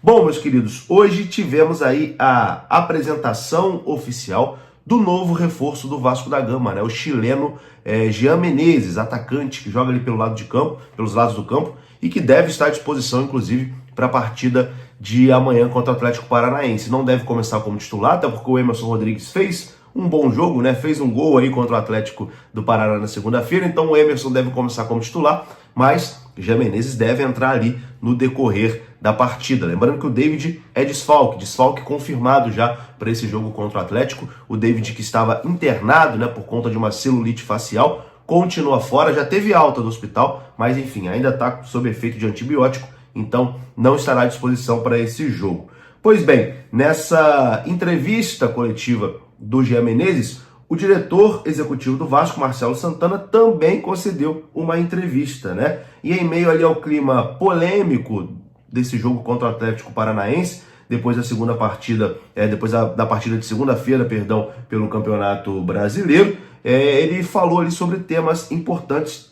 Bom, meus queridos, hoje tivemos aí a apresentação oficial do novo reforço do Vasco da Gama, né? O chileno Jean Menezes, atacante que joga ali pelo lado de campo, pelos lados do campo, e que deve estar à disposição, inclusive, para a partida de amanhã contra o Atlético Paranaense. Não deve começar como titular, até porque o Emerson Rodrigues fez um bom jogo, né? Fez um gol aí contra o Atlético do Paraná na segunda-feira, então o Emerson deve começar como titular, mas Jean Menezes deve entrar ali no decorrer da partida. Lembrando que o David é desfalque confirmado já para esse jogo contra o Atlético. O David, que estava internado, né, por conta de uma celulite facial, continua fora, já teve alta do hospital, mas enfim, ainda está sob efeito de antibiótico, então não estará à disposição para esse jogo. Pois bem, nessa entrevista coletiva do Jean Menezes, o diretor executivo do Vasco, Marcelo Santana, também concedeu uma entrevista, né? E em meio ali ao clima polêmico desse jogo contra o Atlético Paranaense, depois da segunda partida, depois da partida de segunda-feira, perdão, pelo Campeonato Brasileiro, ele falou ali sobre temas importantes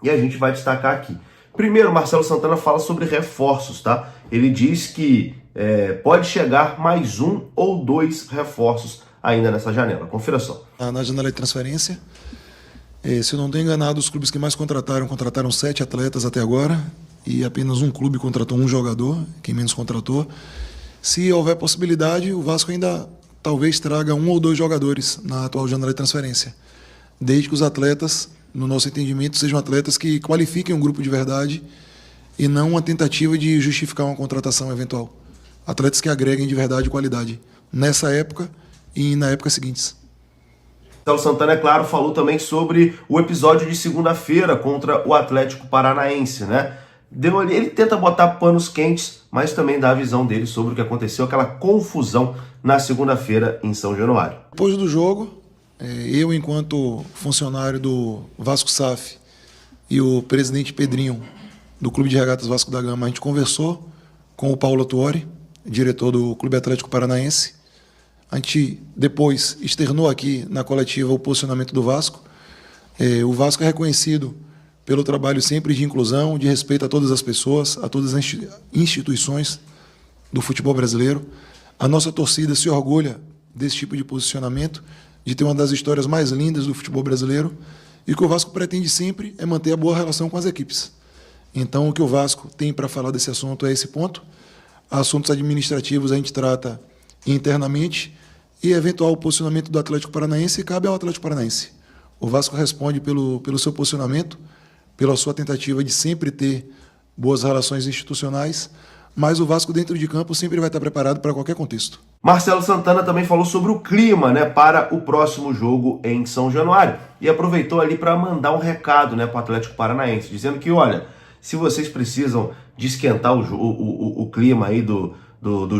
e a gente vai destacar aqui. Primeiro, Marcelo Santana fala sobre reforços, tá? Ele diz que pode chegar mais um ou dois reforços ainda nessa janela. Confira só. Na janela de transferência, se eu não estou enganado, os clubes que mais contrataram 7 atletas até agora e apenas um clube contratou um jogador, quem menos contratou. Se houver possibilidade, o Vasco ainda talvez traga um ou dois jogadores na atual janela de transferência, desde que os atletas, no nosso entendimento, sejam atletas que qualifiquem um grupo de verdade e não uma tentativa de justificar uma contratação eventual. Atletas que agreguem de verdade qualidade nessa época e na época seguintes. Marcelo Santana, é claro, falou também sobre o episódio de segunda-feira contra o Atlético Paranaense, né? Ele tenta botar panos quentes, mas também dá a visão dele sobre o que aconteceu, aquela confusão na segunda-feira em São Januário. Depois do jogo, eu, enquanto funcionário do Vasco SAF e o presidente Pedrinho, do Clube de Regatas Vasco da Gama, a gente conversou com o Paulo Tuori, diretor do Clube Atlético Paranaense. A gente depois externou aqui na coletiva o posicionamento do Vasco. O Vasco é reconhecido pelo trabalho sempre de inclusão, de respeito a todas as pessoas, a todas as instituições do futebol brasileiro. A nossa torcida se orgulha desse tipo de posicionamento, de ter uma das histórias mais lindas do futebol brasileiro, e o que o Vasco pretende sempre é manter a boa relação com as equipes. Então, o que o Vasco tem para falar desse assunto é esse ponto. Assuntos administrativos a gente trata internamente, e eventual posicionamento do Atlético Paranaense cabe ao Atlético Paranaense. O Vasco responde pelo seu posicionamento, pela sua tentativa de sempre ter boas relações institucionais, mas o Vasco dentro de campo sempre vai estar preparado para qualquer contexto. Marcelo Santana também falou sobre o clima, né, para o próximo jogo em São Januário e aproveitou ali para mandar um recado, né, para o Atlético Paranaense, dizendo que, olha, se vocês precisam de esquentar o clima aí do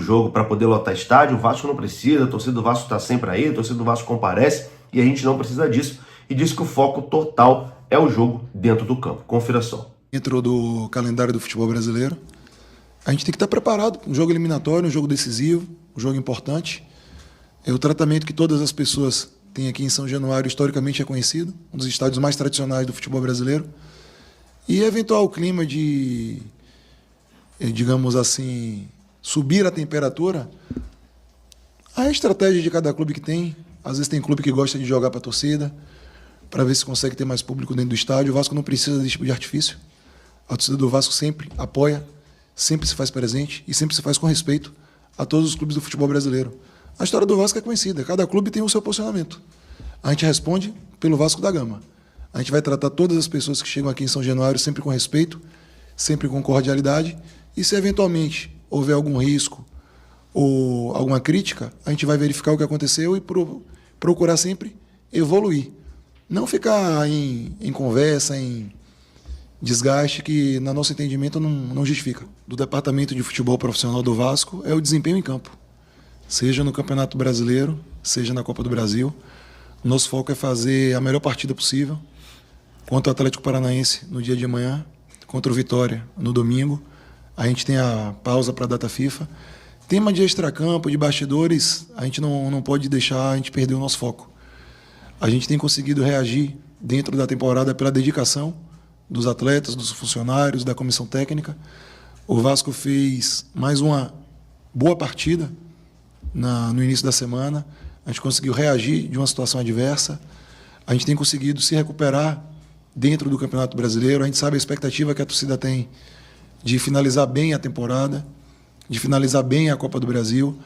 jogo para poder lotar estádio, o Vasco não precisa, a torcida do Vasco está sempre aí, a torcida do Vasco comparece e a gente não precisa disso. E diz que o foco total é o jogo dentro do campo. Confira só. Dentro do calendário do futebol brasileiro, a gente tem que estar preparado para um jogo eliminatório, um jogo decisivo, um jogo importante. O tratamento que todas as pessoas têm aqui em São Januário historicamente é conhecido, um dos estádios mais tradicionais do futebol brasileiro. E eventual clima de, digamos assim, subir a temperatura, a estratégia de cada clube que tem. Às vezes tem clube que gosta de jogar para a torcida, para ver se consegue ter mais público dentro do estádio. O Vasco não precisa desse tipo de artifício. A torcida do Vasco sempre apoia, sempre se faz presente e sempre se faz com respeito a todos os clubes do futebol brasileiro. A história do Vasco é conhecida, cada clube tem o seu posicionamento. A gente responde pelo Vasco da Gama. A gente vai tratar todas as pessoas que chegam aqui em São Januário sempre com respeito, sempre com cordialidade, e se eventualmente houver algum risco ou alguma crítica, a gente vai verificar o que aconteceu e procurar sempre evoluir. Não ficar em conversa, em desgaste que, no nosso entendimento, não justifica. Do departamento de futebol profissional do Vasco é o desempenho em campo. Seja no Campeonato Brasileiro, seja na Copa do Brasil. Nosso foco é fazer a melhor partida possível contra o Atlético Paranaense no dia de amanhã, contra o Vitória no domingo. A gente tem a pausa para a data FIFA. Tema de extracampo, de bastidores, a gente não pode deixar a gente perder o nosso foco. A gente tem conseguido reagir dentro da temporada pela dedicação dos atletas, dos funcionários, da comissão técnica. O Vasco fez mais uma boa partida no início da semana, a gente conseguiu reagir de uma situação adversa, a gente tem conseguido se recuperar dentro do Campeonato Brasileiro, a gente sabe a expectativa que a torcida tem de finalizar bem a temporada, de finalizar bem a Copa do Brasil,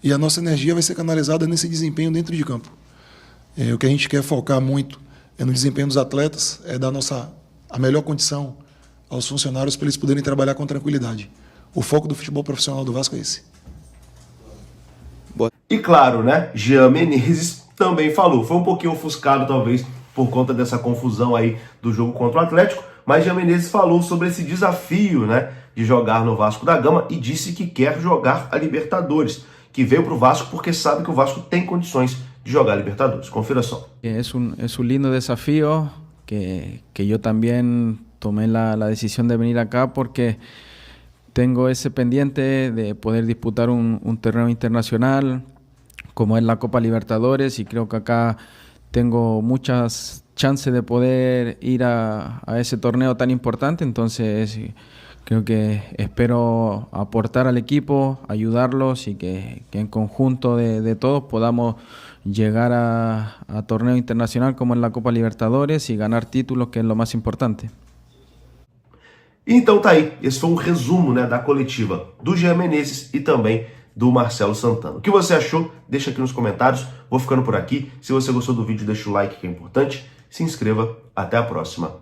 e a nossa energia vai ser canalizada nesse desempenho dentro de campo. O que a gente quer focar muito é no desempenho dos atletas, é dar a melhor condição aos funcionários para eles poderem trabalhar com tranquilidade. O foco do futebol profissional do Vasco é esse. E claro, né, Jean Menezes também falou, foi um pouquinho ofuscado talvez por conta dessa confusão aí do jogo contra o Atlético, mas Jean Menezes falou sobre esse desafio, né, de jogar no Vasco da Gama e disse que quer jogar a Libertadores, que veio para o Vasco porque sabe que o Vasco tem condições de jogar a Libertadores. Confira só. Es un lindo desafío que yo también tomé la decisión de venir acá porque tengo ese pendiente de poder disputar un torneo internacional como es la Copa Libertadores, y creo que acá tengo muchas chances de poder ir a ese torneo tan importante. Entonces creo que espero aportar al equipo, ayudarlos, y que en conjunto de todos podamos llegar a torneo internacional como es la Copa Libertadores y ganar títulos, que es lo más importante. Então tá aí, esse foi um resumo, né, da coletiva do Jean Menezes e também do Marcelo Santana. O que você achou? Deixa aqui nos comentários. Vou ficando por aqui. Se você gostou do vídeo, deixa o like, que é importante. Se inscreva. Até a próxima.